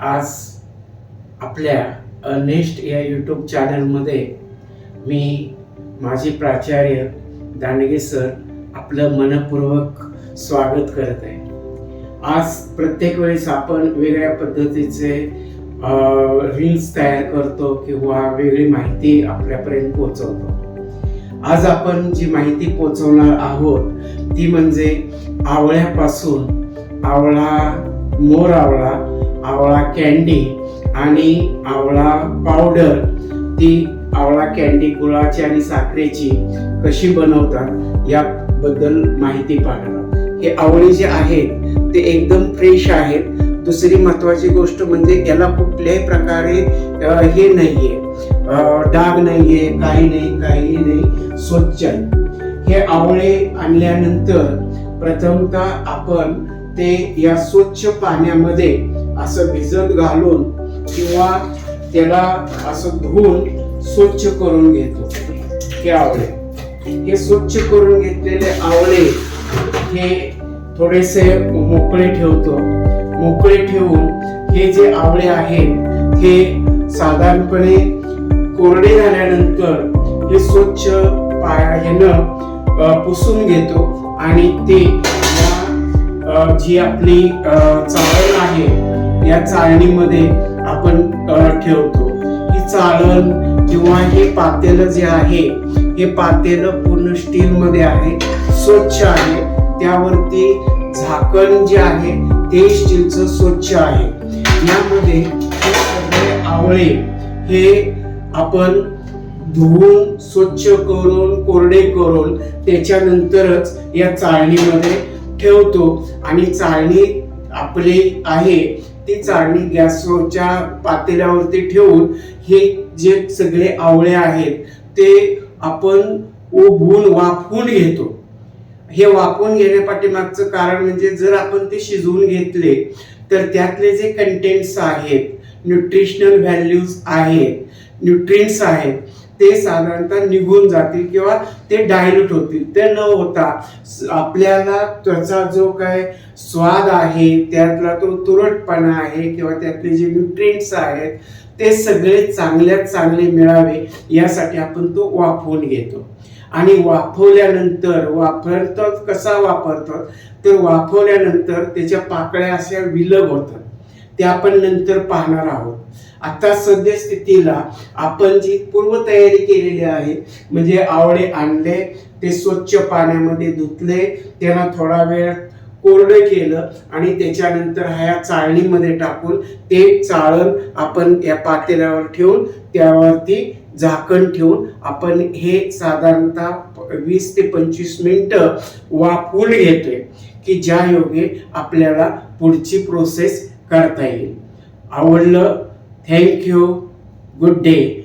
आज आपल्या नेक्स्ट या यूट्यूब चॅनलमध्ये मी माझे प्राचार्य दांडगे सर आपलं मनपूर्वक स्वागत करत आहे। आज प्रत्येक वेळेस आपण वेगळ्या पद्धतीचे रील्स तयार करतो किंवा वेगळी माहिती आपल्यापर्यंत पोहोचवतो। आज आपण जी माहिती पोहोचवणार आहोत ती म्हणजे आवळ्यापासून आवळा, मोर आवळा, आवळा कॅन्डी आणि आवळा पावडर, ती आवळा कॅन्डी गुळाची आणि साखरेची कशी बनवतात याबद्दल माहिती पाहणार। हे आवळे जे आहेत ते एकदम फ्रेश आहेत। दुसरी महत्वाची गोष्ट म्हणजे याला कुठल्याही प्रकारे हे नाहीये, डाग नाहीये, काही नाही, स्वच्छ आहे। हे आवळे आणल्यानंतर प्रथमतः आपण ते या स्वच्छ पाण्यामध्ये असं भिजत घालून किंवा त्याला असं धुवून स्वच्छ करून घेतो। हे आवळे, हे स्वच्छ करून घेतलेले आवळे हे थोडेसे मोकळे ठेवतो। मोकळे ठेवून हे जे आवळे आहेत हे साधारणपणे कोरडे झाल्यानंतर हे स्वच्छ पाण्याने पुसून घेतो आणि ते जी आपली चाळण आहे या चाळणीमध्ये आपण ठेवतो। ही चाळण किंवा हे पातेलं जे आहे हे पातेलं पूर्ण स्टील मध्ये आहे, स्वच्छ आहे। त्यावरती झाकण जे आहे ते स्टीलचं स्वच्छ आहे। यामध्ये हे सगळे आवळे हे आपण धुवून स्वच्छ करून कोरडे करून त्याच्यानंतरच या चाळणीमध्ये ठेवतो आणि चाळणी आपली आहे ती चाळणी गॅसवरच्या पातेल्यावरती ठेवून हे जे सगळे आवळे आहेत ते आपण उभून वाफवून घेतो। हे वाफवून घेण्यापाठीमागचं कारण म्हणजे जर आपण ते शिजवून घेतले तर त्यातले जे कंटेंट्स आहेत, न्यूट्रिशनल व्हॅल्यूज आहेत, न्यूट्रिएंट्स आहेत ते साधारणतः निघून जातील किंवा ते डायल्यूट होतील। ते न होता आपल्याला त्याचा जो काय स्वाद आहे, त्यातला तो तुरटपणा आहे किंवा त्यातले जे न्यूट्रिएंट्स आहेत ते सगळे चांगल्यात चांगले मिळावे यासाठी आपण तो वाफवून घेतो। आणि वाफरतात कसा वापरतात तर वाफवल्यानंतर त्याच्या पाकळ्या अशा विलग होतात, ते आपण नंतर पाहणार आहोत। आता सद्यस्थितीला आपण जी पूर्वतयारी केलेली आहे म्हणजे आवळे आणले, ते स्वच्छ पाण्यामध्ये धुतले, त्यांना थोडा वेळ कोरडे केलं आणि त्याच्यानंतर ह्या चाळणीमध्ये टाकून ते चाळण आपण या पातेल्यावर ठेवून त्यावरती झाकण ठेवून आपण हे साधारणतः 20 ते 25 मिनिटं वाफवून घेतोय की ज्या योगे आपल्याला पुढची प्रोसेस करता येईल। आवडलं? Thank you, good day.